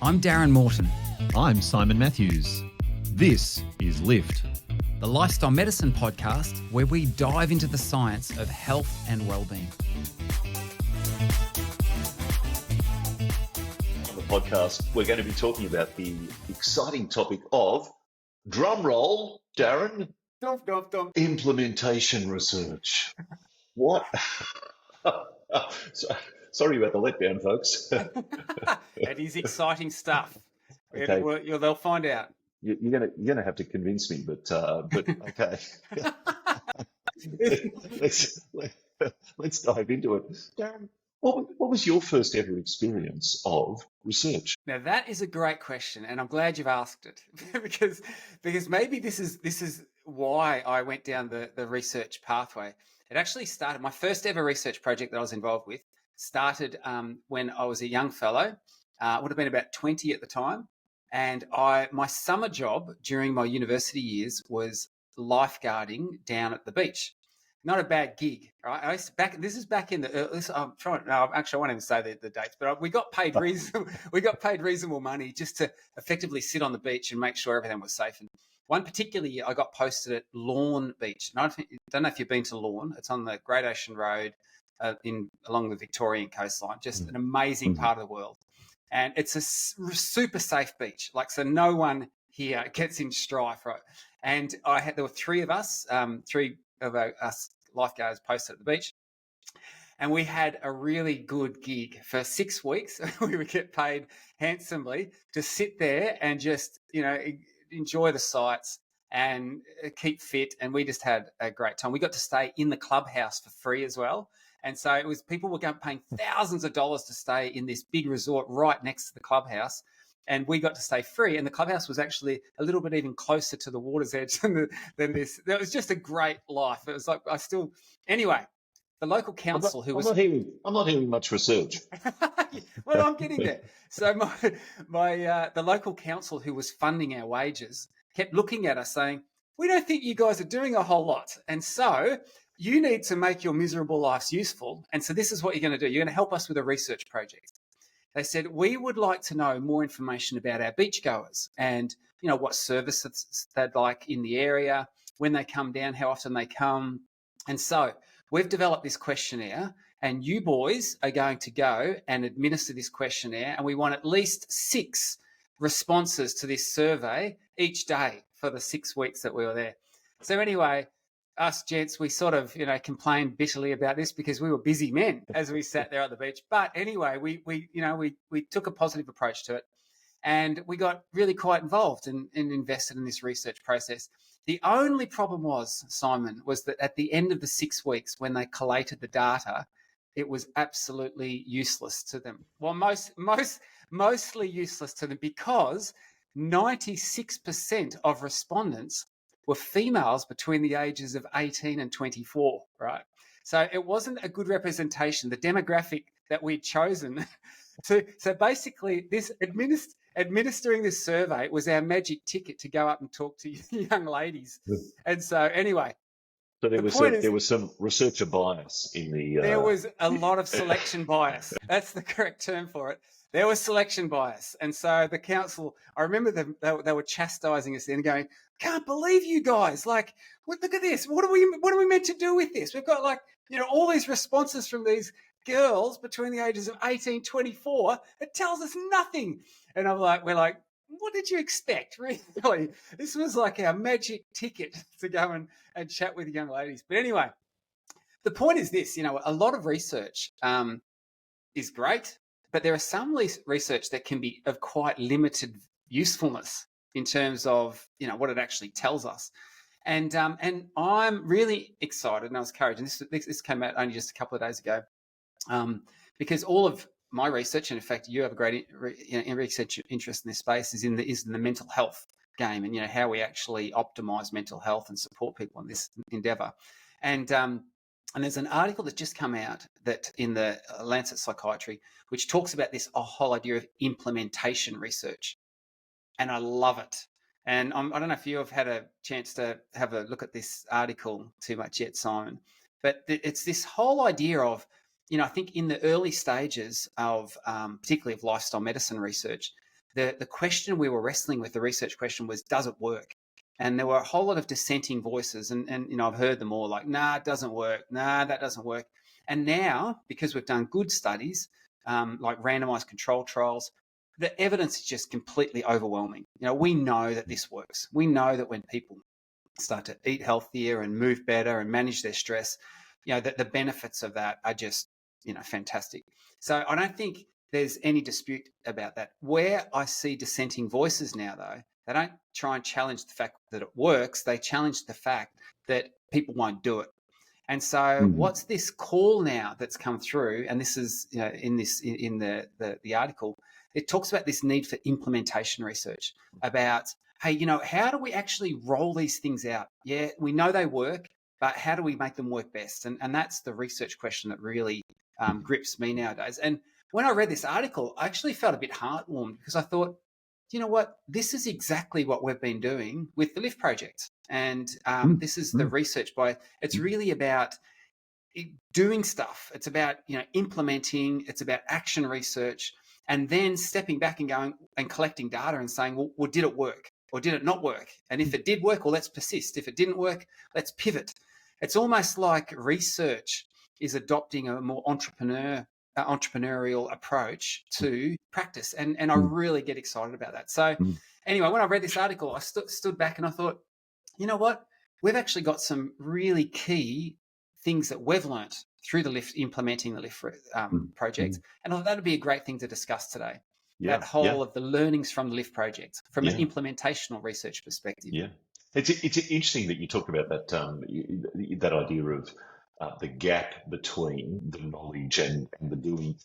I'm Darren Morton. I'm Simon Matthews. This is Lift, The lifestyle medicine podcast where we dive into the science of health and well-being. On the podcast, we're going to be talking about the exciting topic of, drum roll, Darren, implementation research. What? Sorry about the letdown, folks. It is exciting stuff. Okay. They'll find out. You're gonna have to convince me, but okay. let's dive into it. Darren, what was your first ever experience of research? Now that is a great question, and I'm glad you've asked it because maybe this is why I went down the research pathway. It actually started, my first ever research project that I was involved with started when I was a young fellow. Would have been about 20 at the time. And my summer job during my university years was lifeguarding down at the beach. Not a bad gig, right? This is back in the. I'm trying. No, actually, I won't even say the dates. But we got paid reasonable money just to effectively sit on the beach and make sure everything was safe. And one particular year, I got posted at Lawn Beach. And I don't know if you've been to Lawn. It's on the Great Ocean Road, along the Victorian coastline. Just an amazing part of the world. And it's a super safe beach. So no one here gets in strife, right? And there were three of us, us lifeguards posted at the beach. And we had a really good gig for 6 weeks. We would get paid handsomely to sit there and just, enjoy the sights and keep fit. And we just had a great time. We got to stay in the clubhouse for free as well. And so people were paying thousands of dollars to stay in this big resort right next to the clubhouse. And we got to stay free. And the clubhouse was actually a little bit even closer to the water's edge than this. That was just a great life. It was anyway, the local council I'm not hearing much research. Well, I'm getting there. So the local council who was funding our wages kept looking at us saying, we don't think you guys are doing a whole lot. And so you need to make your miserable lives useful. And so this is what you're going to do. You're going to help us with a research project. They said, we would like to know more information about our beachgoers and, what services they'd like in the area, when they come down, how often they come. And so we've developed this questionnaire and you boys are going to go and administer this questionnaire. And we want at least 6 responses to this survey each day for the 6 weeks that we were there. So anyway, us gents, we sort of, complained bitterly about this because we were busy men as we sat there at the beach. But anyway, we took a positive approach to it and we got really quite involved and invested in this research process. The only problem was, Simon, was that at the end of the 6 weeks, when they collated the data, it was absolutely useless to them. Well, mostly useless to them because 96% of respondents were females between the ages of 18 and 24, right? So it wasn't a good representation, the demographic that we'd chosen. So basically, this administering this survey was our magic ticket to go up and talk to young ladies. And so anyway. So there was some researcher bias in the... There was a lot of selection bias. That's the correct term for it. There was selection bias. And so the council, I remember they were chastising us then going, can't believe you guys. Look at this. What are we meant to do with this? We've got all these responses from these girls between the ages of 18, 24. It tells us nothing. And we're like, what did you expect? Really? This was like our magic ticket to go and chat with young ladies. But anyway, the point is this, a lot of research is great, but there are some research that can be of quite limited usefulness in terms of, what it actually tells us. And I'm really excited and I was encouraged, and this came out only just a couple of days ago, because all of my research, and in fact, you have a great research interest in this space, is in the mental health game and, how we actually optimize mental health and support people in this endeavor. And there's an article that's just come out that in the Lancet Psychiatry, which talks about this whole idea of implementation research. And I love it. And I don't know if you have had a chance to have a look at this article too much yet, Simon, but it's this whole idea of, I think in the early stages of, particularly of lifestyle medicine research, the question we were wrestling with, the research question was, does it work? And there were a whole lot of dissenting voices, and I've heard them all, like, nah, it doesn't work. Nah, that doesn't work. And now, because we've done good studies, like randomized control trials, the evidence is just completely overwhelming. We know that this works. We know that when people start to eat healthier and move better and manage their stress, that the benefits of that are just, fantastic. So I don't think there's any dispute about that. Where I see dissenting voices now, though, they don't try and challenge the fact that it works. They challenge the fact that people won't do it. And so what's this call now that's come through? And this is in the article, it talks about this need for implementation research about, hey, how do we actually roll these things out? Yeah, we know they work, but how do we make them work best? And that's the research question that really grips me nowadays. And when I read this article, I actually felt a bit heartwarmed because I thought, you know what, this is exactly what we've been doing with the Lift Project. And this is the research it's really about doing stuff. It's about, implementing, it's about action research, and then stepping back and going and collecting data and saying, well, did it work or did it not work? And if it did work, well, let's persist. If it didn't work, let's pivot. It's almost like research is adopting a more entrepreneurial approach to practice. And I really get excited about that. So anyway, when I read this article, I stood back and I thought, you know what? We've actually got some really key things that we've learnt through implementing the Lift project. And I thought that'd be a great thing to discuss today. That whole of the learnings from the Lift project from an implementational research perspective. Yeah. It's interesting that you talked about that that idea of the gap between the knowledge and the doing.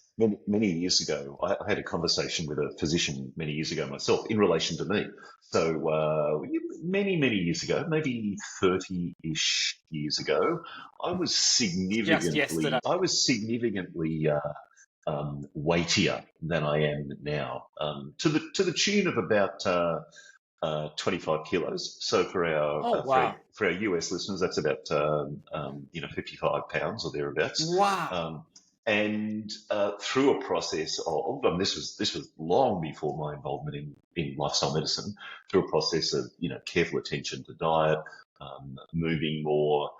Many years ago, I had a conversation with a physician many years ago myself in relation to me. So many years ago, maybe 30-ish years ago, I was significantly weightier than I am now, to the tune of about 25 kilos. So for our for our US listeners, that's about 55 pounds or thereabouts. Wow. And through a process of, and this was long before my involvement in lifestyle medicine, through a process of careful attention to diet, moving more.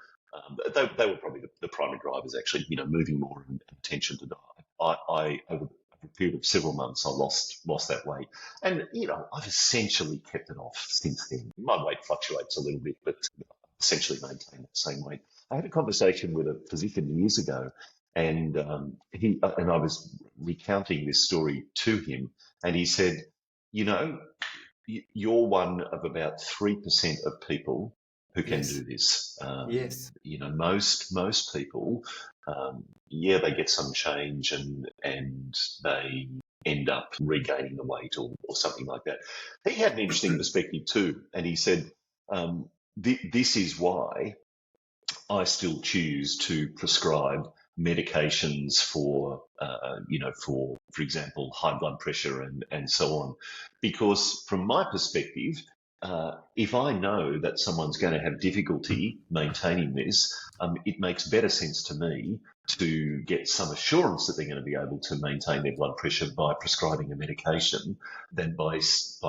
They were probably the primary drivers, actually. Moving more and attention to diet. I over a period of several months, I lost that weight, and I've essentially kept it off since then. My weight fluctuates a little bit, but essentially maintain that same weight. I had a conversation with a physician years ago, and I was recounting this story to him, and he said, you're one of about 3% of people who can do this. Yes. Most people, they get some change and they end up regaining the weight or something like that. He had an interesting perspective too, and he said, this is why I still choose to prescribe medications for example, high blood pressure and so on, because from my perspective, if I know that someone's going to have difficulty maintaining this, it makes better sense to me to get some assurance that they're going to be able to maintain their blood pressure by prescribing a medication than by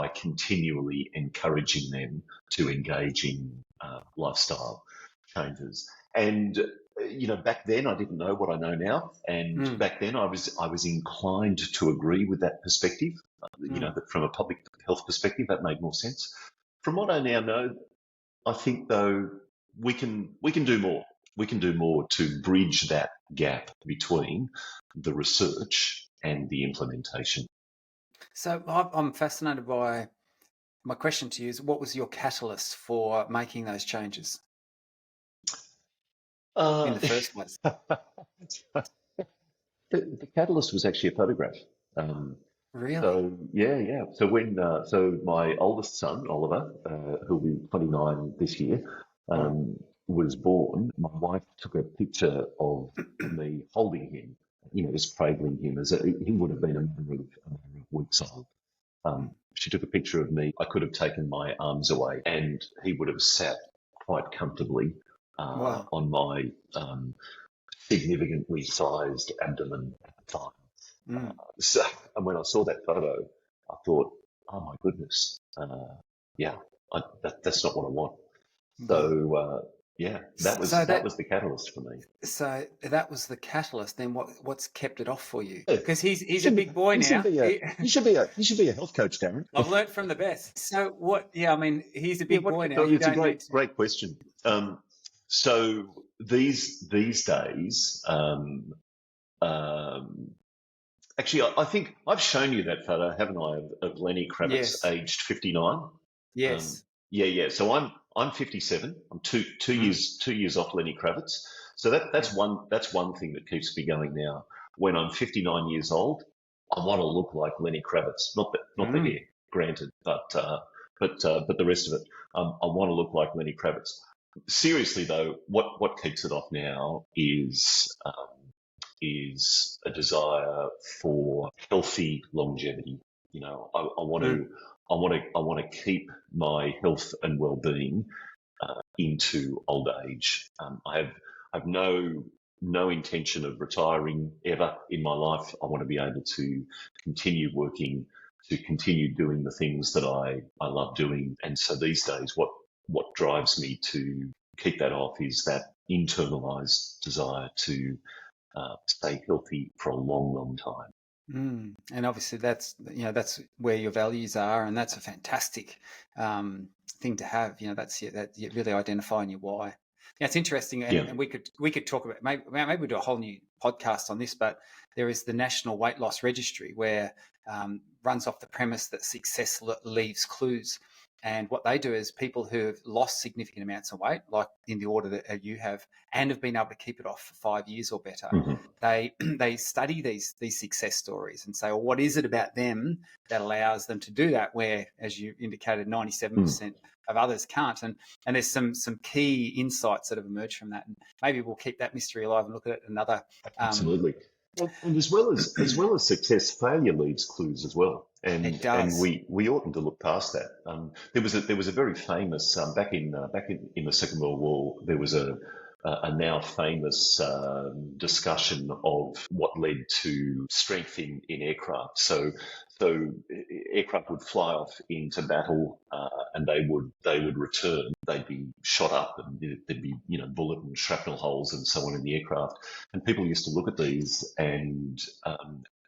continually encouraging them to engage in lifestyle changes. And back then I didn't know what I know now, and back then I was inclined to agree with that perspective. That from a public health perspective, that made more sense. From what I now know, I think though we can do more. We can do more to bridge that gap between the research and the implementation. So I'm fascinated by, my question to you is, what was your catalyst for making those changes in the first place? The catalyst was actually a photograph. Really? So yeah. So so my oldest son, Oliver, who'll be 29 this year, was born, my wife took a picture of me holding him, just cradling him he would have been a matter of weeks old. She took a picture of me. I could have taken my arms away and he would have sat quite comfortably on my significantly sized abdomen at the time. And when I saw that photo, I thought, oh my goodness, yeah, that's not what I want. Yeah. So yeah, So that was the catalyst for me. so that was the catalyst. Then what's kept it off for you? Yeah, Because you he's a should be big boy you should now. be a you should be a you should be a health coach, Darren. I've learnt from the best. So what? Yeah, I mean, he's a Yeah, big boy now. You it's a don't need to. great question. So these days, um, actually, I think I've shown you that photo, haven't I, of Lenny Kravitz, Yes. aged 59. Yes. Yeah. So I'm 57. I'm Mm, 2 years off Lenny Kravitz. So yeah. that's one thing that keeps me going now. When I'm 59 years old, I want to look like Lenny Kravitz. Not the Mm, hair, granted, but the rest of it. I want to look like Lenny Kravitz. Seriously though, what keeps it off now is a desire for healthy longevity. You know, mm, I want to keep my health and well-being into old age. I have no intention of retiring ever in my life. I want to be able to continue working, to continue doing the things that I love doing. And so these days, what drives me to keep that off is that internalized desire to stay healthy for a long time. And obviously, that's where your values are, and that's a fantastic thing to have. That's that you really identifying your why. Yeah, it's interesting, Yeah. and we could talk about maybe we do a whole new podcast on this, but there is the National Weight Loss Registry where runs off the premise that success leaves clues. And what they do is people who have lost significant amounts of weight, like in the order that you have, and have been able to keep it off for 5 years or better, Mm-hmm. they study these success stories and say, well, what is it about them that allows them to do that? Where, as you indicated, 97% of others can't. And there's some key insights that have emerged from that. And maybe we'll keep that mystery alive and look at it another. Absolutely. And as well as success, failure leaves clues as well. It And does. we oughtn't to look past that. There was a very famous back in the Second World War. There was a now famous discussion of what led to strength in aircraft. So aircraft would fly off into battle, and they would return. They'd be shot up, and there'd be bullet and shrapnel holes and so on in the aircraft. And people used to look at these and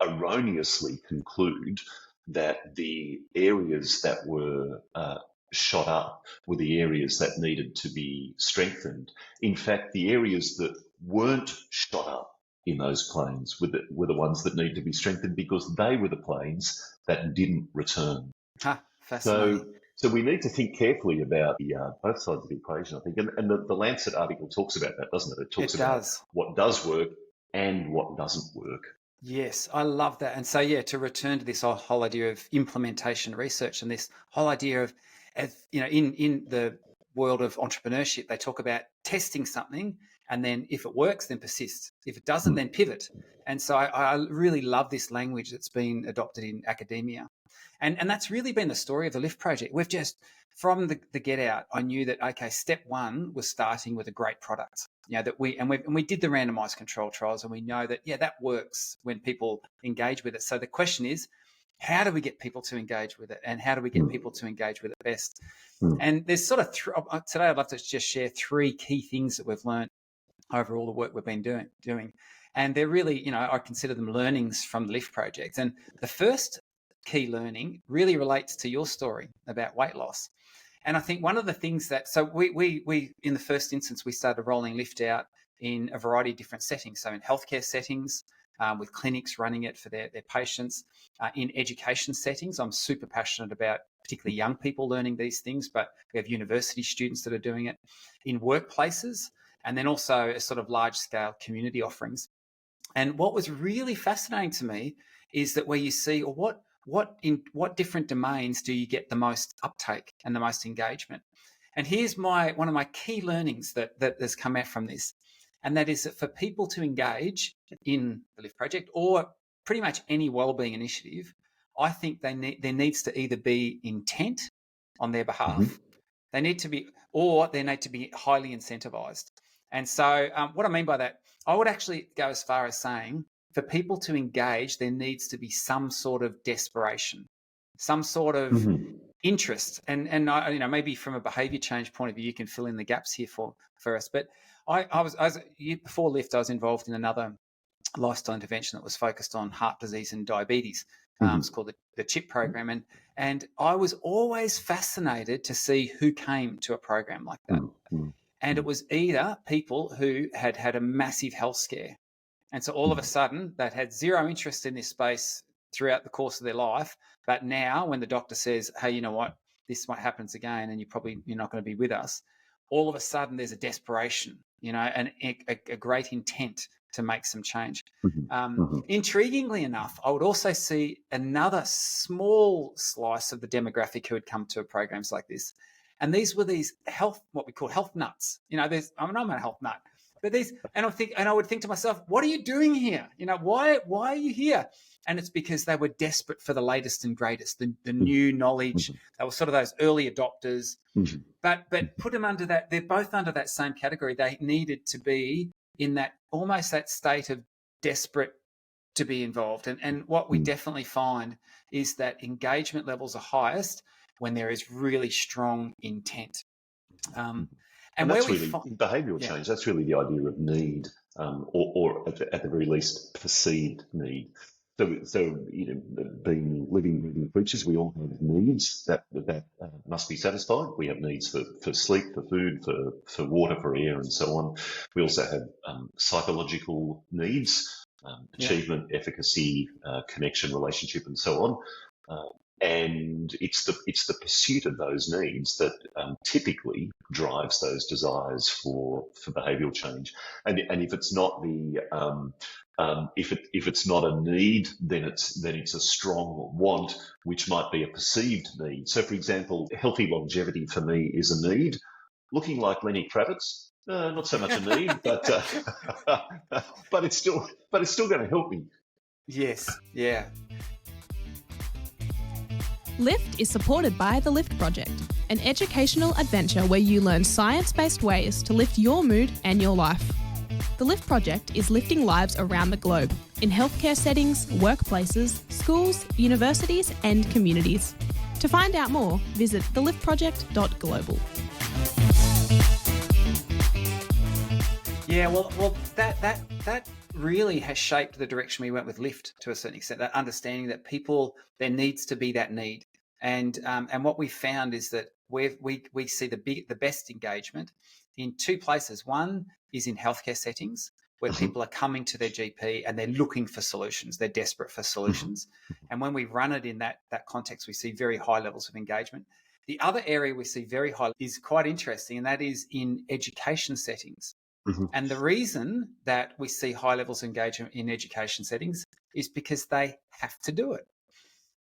erroneously conclude that the areas that were shot up were the areas that needed to be strengthened. In fact, the areas that weren't shot up in those planes were the ones that need to be strengthened because they were the planes that didn't return. Fascinating. So, so we need to think carefully about the both sides of the equation, I think. And the Lancet article talks about that, doesn't it? It talks It about does. what does work and what doesn't work. Yes, I love that. And so, yeah, to return to this whole idea of implementation research and this whole idea of, in the world of entrepreneurship, they talk about testing something, and then if it works, then persist. If it doesn't, Hmm. then pivot. And so I really love this language that's been adopted in academia. And that's really been the story of the Lift project. We've just, from the get out, I knew that, okay, step one was starting with a great product. That we did the randomized control trials, and we know that, yeah, that works when people engage with it. So the question is, how do we get people to engage with it, and how do we get Hmm. people to engage with it best? Hmm. And there's sort of today I'd love to just share three key things that we've learned over all the work we've been doing. And they're really, I consider them learnings from the Lift project. And the first key learning really relates to your story about weight loss. And I think one of the things that, so we in the first instance, we started rolling Lift out in a variety of different settings. So in healthcare settings, with clinics running it for their patients, in education settings. I'm super passionate about particularly young people learning these things, but we have university students that are doing it in workplaces, and then also a sort of large scale community offerings. And what was really fascinating to me is that where you see, or what different domains do you get the most uptake and the most engagement? And here's one of my key learnings that has come out from this, and that is that for people to engage in the Lift project or pretty much any wellbeing initiative, I think there needs to either be intent on their Mm-hmm. behalf, they need to be, or they need to be highly incentivized. And so, what I mean by that, I would actually go as far as saying for people to engage, there needs to be some sort of desperation. some sort of Mhm. interest. And maybe from a behavior change point of view, you can fill in the gaps here for us. But I was before Lift, I was involved in another lifestyle intervention that was focused on heart disease and diabetes. It's Mhm. called the CHIP program, and I was always fascinated to see who came to a program like that. Mhm. Mhm. And it was either people who had had a massive health scare, and so all of a Mhm. sudden they'd had zero interest in this space throughout the course of their life, but now when the doctor says, "Hey, you know what? This might happens again, and you're not going to be with us," all of a sudden there's a desperation, and a great intent to make some change. Mhm. Mhm. Intriguingly enough, I would also see another small slice of the demographic who had come to programs like this, and these were these what we call health nuts. I'm a health nut, but I would think to myself, what are you doing here? Why are you here? And it's because they were desperate for the latest and greatest, the new knowledge. Mhm. They were sort of those early adopters. Mhm. But put them under that, they're both under that same category. They needed to be in that almost that state of desperate to be involved. And what we Mhm. definitely find is that engagement levels are highest when there is really strong intent. Um, And and where that's we really find, behavioural yeah, change. That's really the idea of need, or at the very least, perceived need. So being living, breathing creatures, we all have needs that must be satisfied. We have needs for sleep, for food, for water, for air, and so on. We also have psychological needs, yeah, achievement, efficacy, connection, relationship, and so on. And it's the pursuit of those needs that typically drives those desires for behavioural change. And if it's not if it's not a need, then it's a strong want, which might be a perceived need. So, for example, healthy longevity for me is a need. Looking like Lenny Kravitz, not so much a need, but but it's still going to help me. yes, yeah. Lift is supported by the Lift Project, an educational adventure where you learn science-based ways to lift your mood and your life. The Lift Project is lifting lives around the globe, in healthcare settings, workplaces, schools, universities and communities. To find out more, visit theliftproject.global. Yeah, well, that really has shaped the direction we went with Lift to a certain extent. That understanding that there needs to be that need, and what we found is that we see the best engagement in two places. One is in healthcare settings where people are coming to their GP and they're looking for solutions. They're desperate for solutions, and when we run it in that context, we see very high levels of engagement. The other area we see very high is quite interesting, and that is in education settings. Mhm. And the reason that we see high levels of engagement in education settings is because they have to do it.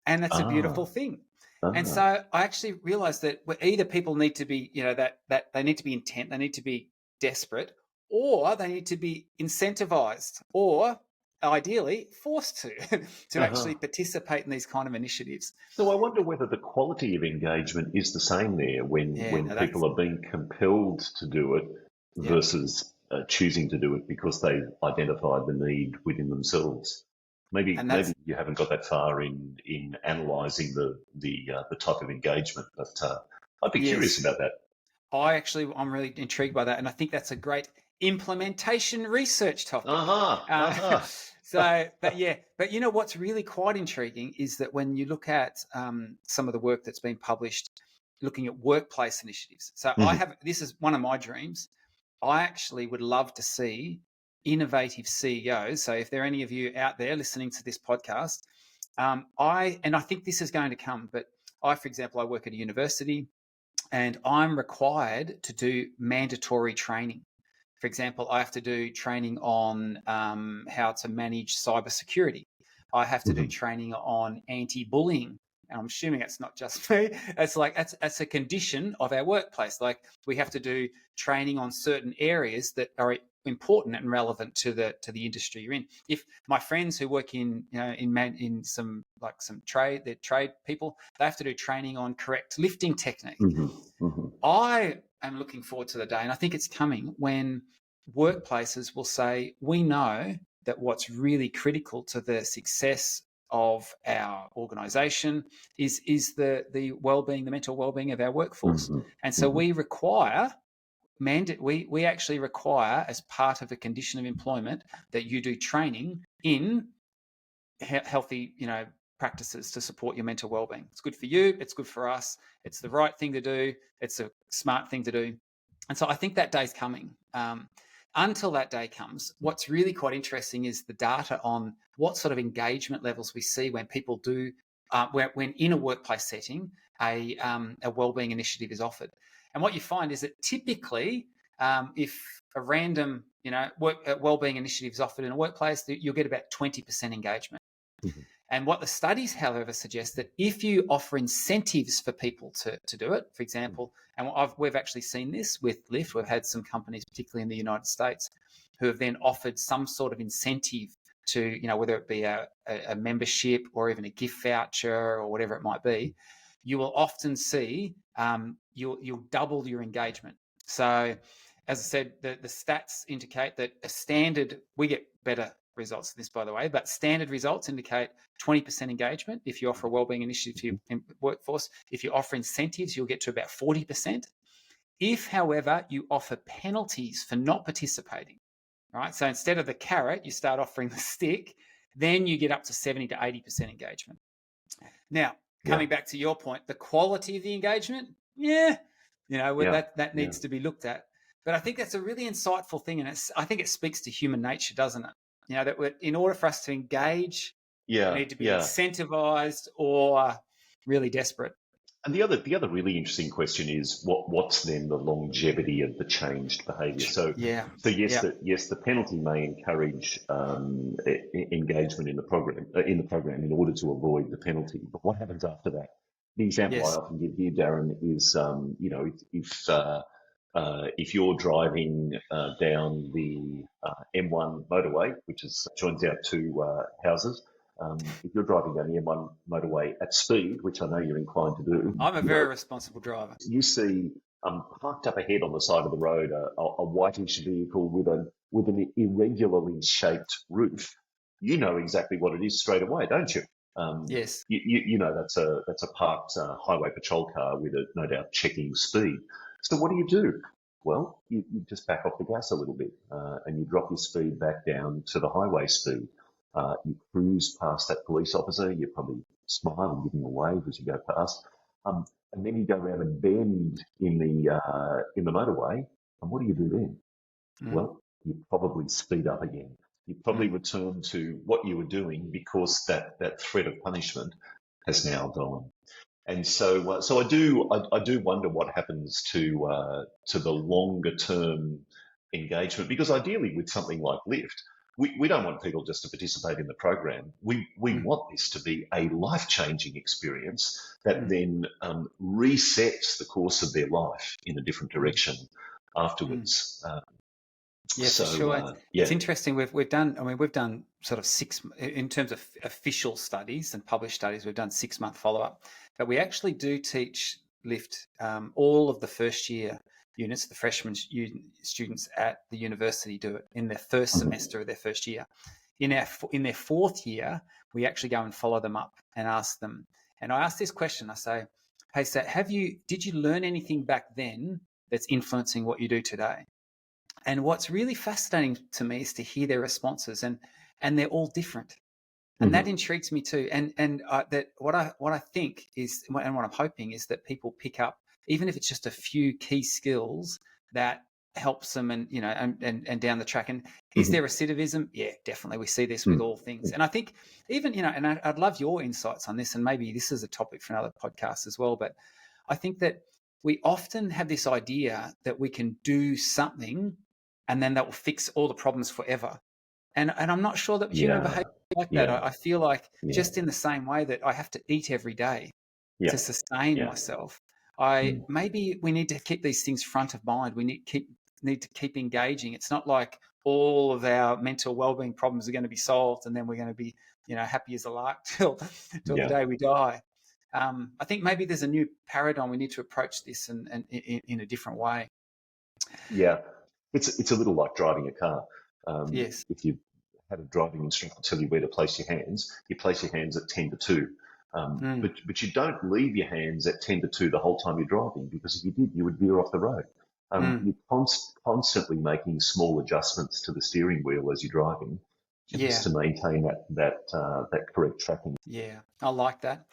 And that's a beautiful Ah, thing. And ah. so I actually realized that either people need to be, that they need to be intent, they need to be desperate, or they need to be incentivized, or ideally forced to actually Uh-huh. participate in these kind of initiatives. So I wonder whether the quality of engagement is the same there Yeah, when no, people are being compelled to do it yeah. versus choosing to do it because they've identified the need within themselves. And Maybe that's, you haven't got that far in analysing the type of engagement, but I'd be curious yes. about that. I'm really intrigued by that, and I think that's a great implementation research topic. Aha, Uh, aha. but what's really quite intriguing is that when you look at some of the work that's been published, looking at workplace initiatives. So Mhm. this is one of my dreams. I actually would love to see innovative CEOs. So if there are any of you out there listening to this podcast, I think this is going to come. But for example, I work at a university and I'm required to do mandatory training. For example, I have to do training on how to manage cybersecurity. I have to do Mhm. training on anti-bullying. And I'm assuming it's not just me. It's like that's a condition of our workplace. Like we have to do training on certain areas that are important and relevant to the industry you're in. If my friends who work in some trade, they're trade people, they have to do training on correct lifting technique. Mhm. Mhm. I am looking forward to the day, and I think it's coming, when workplaces will say, we know that what's really critical to the success of our organisation is the well-being, the mental well-being of our workforce. And so we require we actually require, as part of a condition of employment, that you do training in healthy, practices to support your mental well-being. It's good for you. It's good for us. It's the right thing to do. It's a smart thing to do. And so I think that day's coming. Until that day comes, what's really quite interesting is the data on what sort of engagement levels we see when people do, when in a workplace setting, a wellbeing initiative is offered. And what you find is that typically, if a random, wellbeing initiative is offered in a workplace, you'll get about 20% engagement. And what the studies, however, suggest that if you offer incentives for people to do it, for example, and we've actually seen this with Lyft, we've had some companies, particularly in the United States, who have then offered some sort of incentive to, whether it be a membership or even a gift voucher or whatever it might be, you will often see you'll double your engagement. So, as I said, the stats indicate that we get better results than this, by the way, but standard results indicate 20% engagement if you offer a wellbeing initiative to your workforce. If you offer incentives, you'll get to about 40%. If, however, you offer penalties for not participating, right? So instead of the carrot, you start offering the stick, then you get up to 70 to 80% engagement. Now, coming back to your point, the quality of the engagement, that needs to be looked at. But I think that's a really insightful thing, and I think it speaks to human nature, doesn't it? That in order for us to engage, we need to be incentivized or really desperate. And the other really interesting question is what's then the longevity of the changed behaviour? So the penalty may encourage engagement in the program in order to avoid the penalty. But what happens after that? The example I often give here, Darren, is if you're driving down the M1 motorway, which joins our two houses, if you're driving down the M1 motorway at speed, which I know you're inclined to do. I'm a very responsible driver. You see parked up ahead on the side of the road a whitish vehicle with an irregularly shaped roof. You know exactly what it is straight away, don't you? Yes. You know that's a parked highway patrol car with no doubt checking speed. So what do? Well, you just back off the gas a little bit and you drop your speed back down to the highway speed. You cruise past that police officer. You probably smile and give him a wave as you go past, and then you go around a bend in the motorway. And what do you do then? Well, you probably speed up again. You probably return to what you were doing because that threat of punishment has now gone. And so I do wonder what happens to the longer term engagement, because ideally with something like Lyft, we don't want people just to participate in the program. We want this to be a life-changing experience that then resets the course of their life in a different direction afterwards. For sure. It's interesting. We've done sort of in terms of official studies and published studies, we've done 6-month follow-up. But we actually do teach Lyft all of the first year units, the freshman students at the university do it in their first semester of their first year. In their fourth year, we actually go and follow them up and ask them. And I ask this question. I say, hey, so did you learn anything back then that's influencing what you do today? And what's really fascinating to me is to hear their responses, and they're all different. And that intrigues me too. And that what I think is, and what I'm hoping is that people pick up, even if it's just a few key skills that helps them, and down the track. And is there recidivism? Yeah, definitely. We see this with all things. And I think even, and I'd love your insights on this, and maybe this is a topic for another podcast as well. But I think that we often have this idea that we can do something and then that will fix all the problems forever. And I'm not sure that human behavior is like that. I feel like just in the same way that I have to eat every day to sustain myself, maybe we need to keep these things front of mind. We need to keep engaging. It's not like all of our mental well-being problems are going to be solved and then we're going to be, happy as a lark till the day we die. I think maybe there's a new paradigm. We need to approach this in a different way. Yeah, it's a little like driving a car. Yes. If you had a driving instructor tell you where to place your hands, you place your hands at 10 to 2. But you don't leave your hands at 10 to 2 the whole time you're driving, because if you did, you would veer off the road. You're constantly making small adjustments to the steering wheel as you're driving, just to maintain that correct tracking. Yeah, I like that.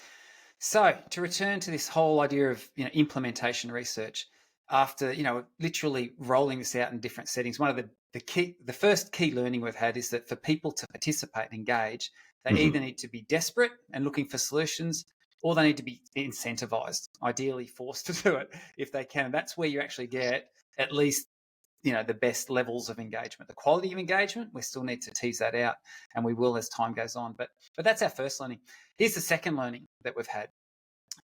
So to return to this whole idea of implementation research, after literally rolling this out in different settings, one of the first key learning we've had is that for people to participate and engage, they either need to be desperate and looking for solutions, or they need to be incentivized, ideally forced to do it if they can. And that's where you actually get at least the best levels of engagement. The quality of engagement, we still need to tease that out, and we will as time goes on. But that's our first learning. Here's the second learning that we've had.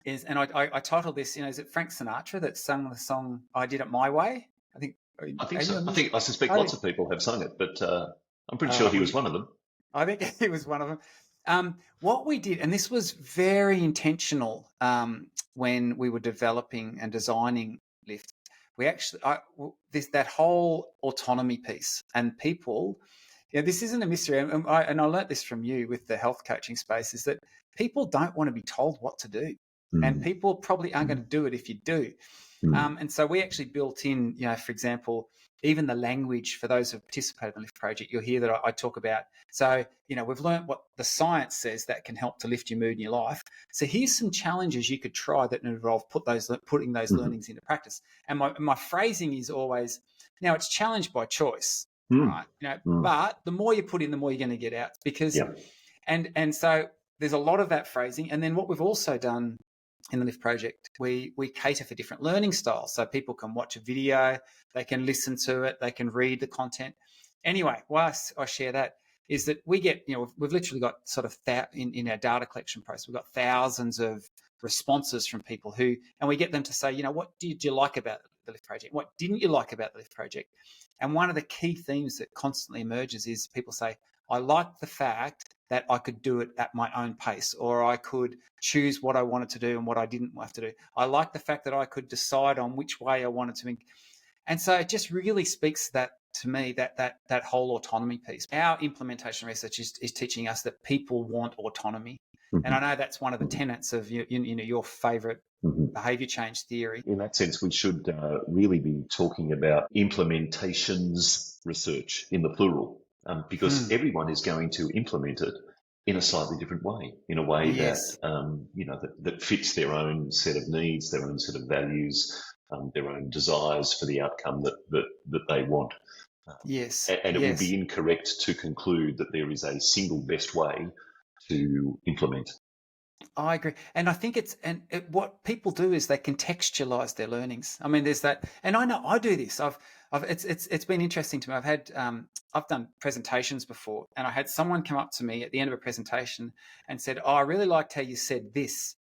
And I titled this, is it Frank Sinatra that sung the song "I Did It My Way"? I think so. I suspect lots of people have sung it, but I'm pretty sure he was one of them. I think he was one of them. What we did, and this was very intentional when we were developing and designing Lift, we actually that whole autonomy piece, and people, this isn't a mystery, and I learnt this from you with the health coaching space, is that people don't want to be told what to do, and people probably aren't going to do it if you do. And so we actually built in, for example, even the language for those who have participated in the Lift project. You'll hear that I talk about. So, we've learned what the science says that can help to lift your mood in your life. So here's some challenges you could try that involve putting those learnings into practice. And my phrasing is always, now it's challenge by choice, right? But the more you put in, the more you're going to get out, because, and so there's a lot of that phrasing. And then what we've also done in the Lift project, we cater for different learning styles. So people can watch a video, they can listen to it, they can read the content. Anyway, why I share that is that we get, we've literally got sort of in our data collection process, we've got thousands of responses from people and we get them to say, what did you like about the Lift project? What didn't you like about the Lift project? And one of the key themes that constantly emerges is people say, I like the fact that I could do it at my own pace, or I could choose what I wanted to do and what I didn't have to do. I like the fact that I could decide on which way I wanted to. And so it just really speaks to me, that whole autonomy piece. Our implementation research is teaching us that people want autonomy. And I know that's one of the tenets of your favorite behavior change theory. In that sense, we should really be talking about implementations research in the plural. Because everyone is going to implement it in a slightly different way, in a way that fits their own set of needs, their own set of values, their own desires for the outcome that they want. And it would be incorrect to conclude that there is a single best way to implement. I agree. And I think what people do is they contextualize their learnings. I mean, there's that, and I know I do this. It's been interesting to me. I've done presentations before, and I had someone come up to me at the end of a presentation and said, "Oh, I really liked how you said this."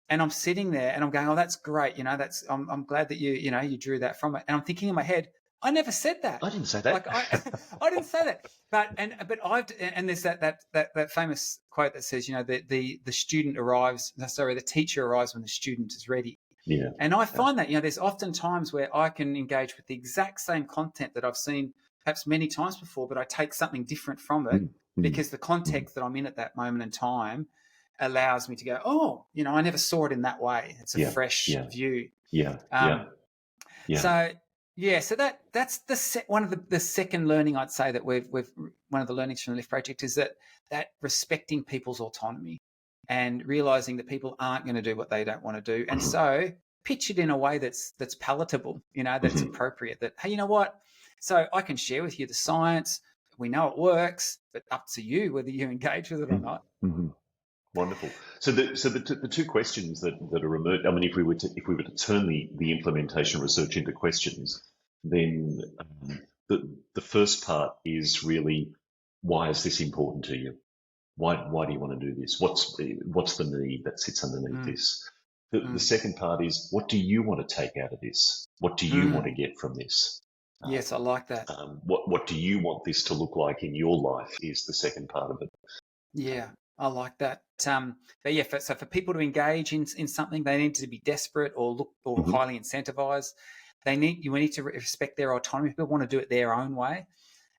And I'm sitting there and I'm going, "Oh, that's great. I'm glad that you drew that from it." And I'm thinking in my head, I never said that. I didn't say that. I didn't say that. But there's that famous quote that says, the student arrives. Sorry, the teacher arrives when the student is ready. Yeah. And I find that there's often times where I can engage with the exact same content that I've seen perhaps many times before, but I take something different from it because the context that I'm in at that moment in time allows me to go, oh, I never saw it in that way. It's a fresh view. So that's one of the second learning I'd say that we've one of the learnings from the Lift project is that respecting people's autonomy and realizing that people aren't going to do what they don't want to do, and so pitch it in a way that's palatable, that's appropriate. That, hey, you know what? So I can share with you the science. We know it works, but up to you whether you engage with it or not. Wonderful. So the two questions that are emerging. I mean, if we were to turn the implementation research into questions, then the first part is really, why is this important to you? Why do you want to do this? What's the need that sits underneath this? The second part is, what do you want to take out of this? What do you want to get from this? Yes, I like that. What do you want this to look like in your life is the second part of it. Yeah, I like that. So for people to engage in something, they need to be desperate or highly incentivized. We need to respect their autonomy. People want to do it their own way.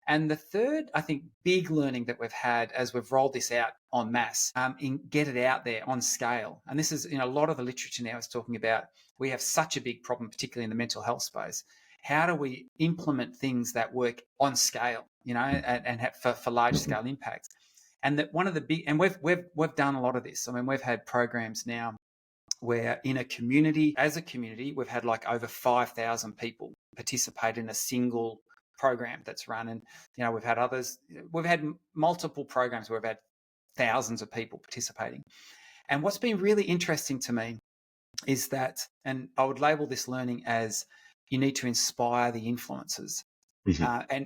And the third, I think, big learning that we've had as we've rolled this out en masse, in get it out there on scale. And this is, a lot of the literature now is talking about, we have such a big problem, particularly in the mental health space. How do we implement things that work on scale, and have for large scale impacts? And that one of the big, and we've done a lot of this. I mean, we've had programs now where in a community, as a community, we've had like over 5,000 people participate in a single program that's run. And, we've had others, we've had multiple programs where we've had thousands of people participating. And what's been really interesting to me is that, and I would label this learning as, you need to inspire the influencers.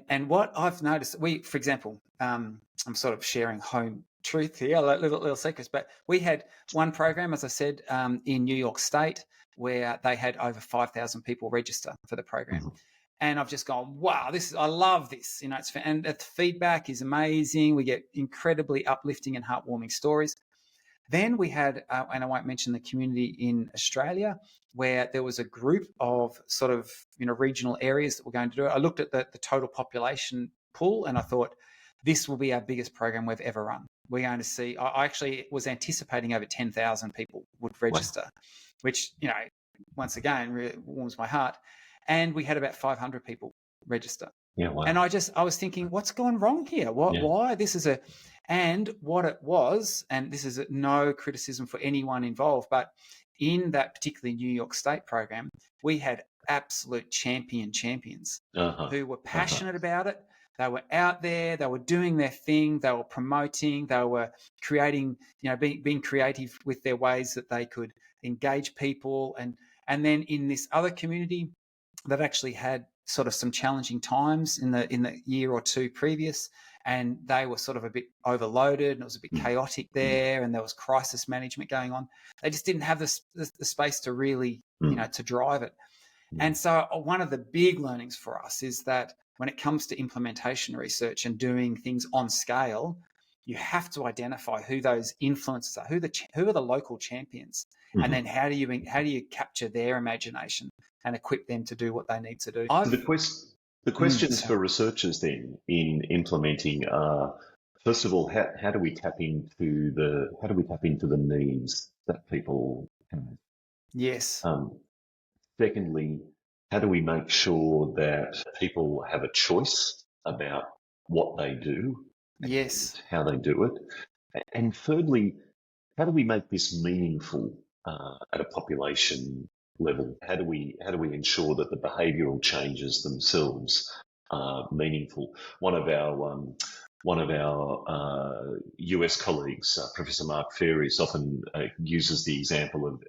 And what I've noticed, for example, I'm sort of sharing home truth here, little secrets, but we had one program, as I said, in New York State, where they had over 5,000 people register for the program. And I've just gone, wow, I love this. And the feedback is amazing. We get incredibly uplifting and heartwarming stories. Then we had, and I won't mention the community in Australia, where there was a group of sort of, regional areas that were going to do it. I looked at the total population pool and I thought, this will be our biggest program we've ever run. We're going to see, I actually was anticipating over 10,000 people would register, which, once again, really warms my heart. And we had about 500 people register. Yeah, wow. And I was thinking, what's gone wrong here? Why? And what it was, and this is no criticism for anyone involved, but in that particularly New York State program, we had absolute champions who were passionate about it. They were out there, they were doing their thing, they were promoting, they were creating, being creative with their ways that they could engage people. And then in this other community that actually had sort of some challenging times in the year or two previous, and they were sort of a bit overloaded and it was a bit chaotic there, and there was crisis management going on. They just didn't have the space to really, to drive it. And so one of the big learnings for us is that when it comes to implementation research and doing things on scale, you have to identify who those influencers are, who are the local champions, and then how do you capture their imagination and equip them to do what they need to do. So the questions for researchers then in implementing are, first of all, how do we tap into the needs that people have? Yes. Secondly, how do we make sure that people have a choice about what they do? Yes. How they do it. And thirdly, how do we make this meaningful at a population level? How do we ensure that the behavioural changes themselves are meaningful? One of our US colleagues, Professor Mark Ferris, often uses the example of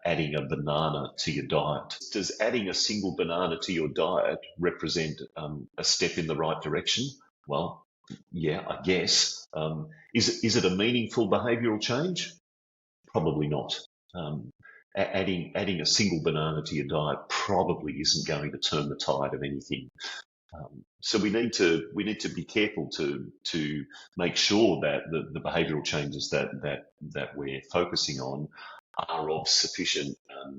adding a banana to your diet. Does adding a single banana to your diet represent a step in the right direction? Well, yeah, I guess. Is it a meaningful behavioural change? Probably not. Adding a single banana to your diet probably isn't going to turn the tide of anything. So we need to be careful to make sure that the behavioural changes that we're focusing on are of sufficient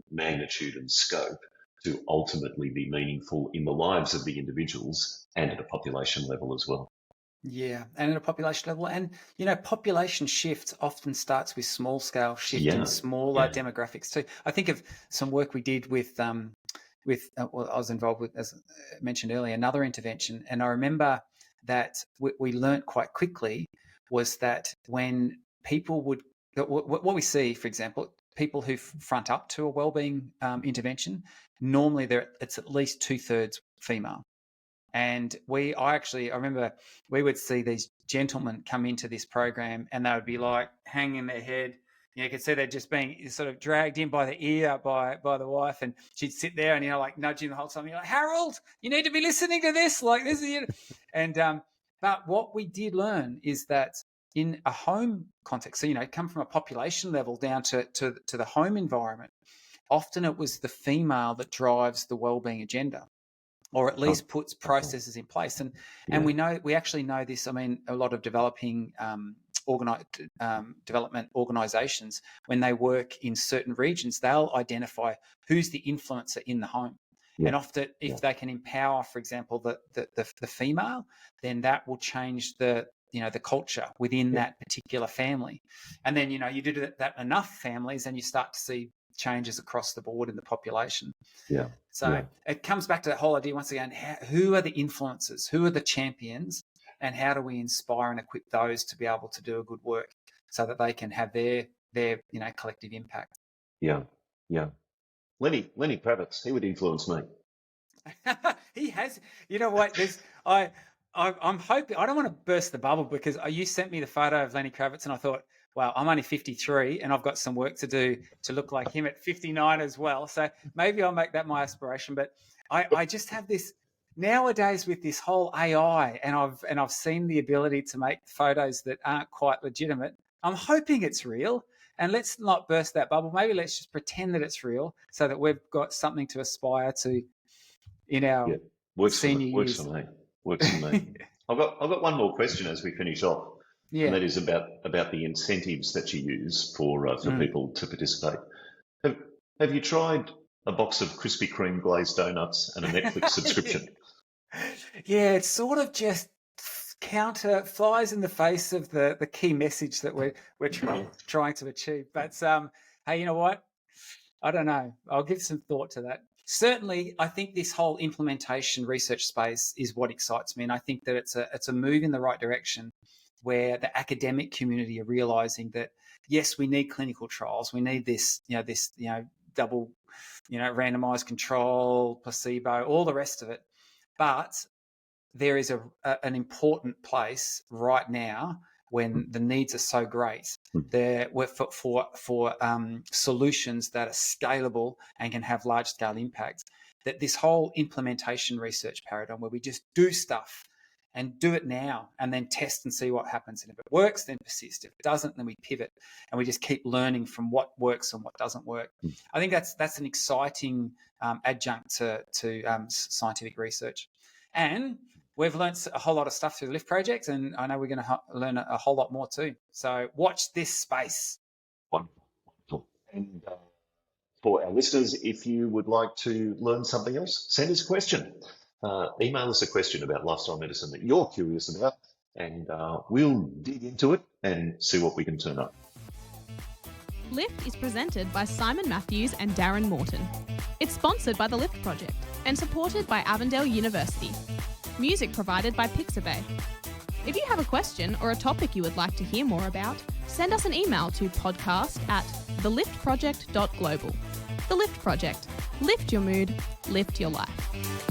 magnitude and scope to ultimately be meaningful in the lives of the individuals and at a population level as well. Yeah, and at a population level, and population shift often starts with small scale shift in smaller demographics too. I think of some work we did with I was involved with, as I mentioned earlier, another intervention, and I remember that we learnt quite quickly was that when people would, what we see, for example, people who front up to a wellbeing intervention, normally it's at least 2/3 female. And I remember we would see these gentlemen come into this program and they would be like hanging their head. You could see they're just being sort of dragged in by the ear by the wife, and she'd sit there and, like nudging the whole time. You're like, Harold, you need to be listening to this. Like this is, and, but what we did learn is that in a home context, so, come from a population level down to the home environment, often it was the female that drives the wellbeing agenda, or at least puts processes in place. And we actually know this. I mean, a lot of developing development organizations, when they work in certain regions, they'll identify who's the influencer in the home. And often if they can empower, for example, the female, then that will change the culture within that particular family. And then, you do that enough families and you start to see changes across the board in the population. So it comes back to that whole idea once again, who are the influencers, who are the champions, and how do we inspire and equip those to be able to do a good work so that they can have their collective impact. Lenny Kravitz, he would influence me. He has. You know what? I'm hoping. I don't want to burst the bubble because you sent me the photo of Lenny Kravitz, and I thought, wow, I'm only 53, and I've got some work to do to look like him at 59 as well. So maybe I'll make that my aspiration. But I just have this nowadays with this whole AI, and I've seen the ability to make photos that aren't quite legitimate. I'm hoping it's real. And let's not burst that bubble. Maybe let's just pretend that it's real so that we've got something to aspire to in our senior years. Works for me. I've got one more question as we finish off. Yeah. And that is about the incentives that you use for people to participate. Have you tried a box of Krispy Kreme glazed donuts and a Netflix subscription? Yeah, it's sort of just flies in the face of the key message that we're trying to achieve. But hey, you know what? I don't know. I'll give some thought to that. Certainly, I think this whole implementation research space is what excites me, and I think that it's a move in the right direction, where the academic community are realizing that yes, we need clinical trials, we need this double randomized control, placebo, all the rest of it, but there is an important place right now when the needs are so great there for solutions that are scalable and can have large scale impact, that this whole implementation research paradigm where we just do stuff and do it now and then test and see what happens. And if it works, then persist. If it doesn't, then we pivot and we just keep learning from what works and what doesn't work. I think that's an exciting adjunct to scientific research. And we've learned a whole lot of stuff through the LIFT project, and I know we're going to learn a whole lot more too. So watch this space. Wonderful. And for our listeners, if you would like to learn something else, send us a question. Email us a question about lifestyle medicine that you're curious about, and we'll dig into it and see what we can turn up. LIFT is presented by Simon Matthews and Darren Morton. It's sponsored by the LIFT project and supported by Avondale University. Music provided by Pixabay. If you have a question or a topic you would like to hear more about, send us an email to podcast@theliftproject.global. The LIFT Project. Lift your mood, lift your life.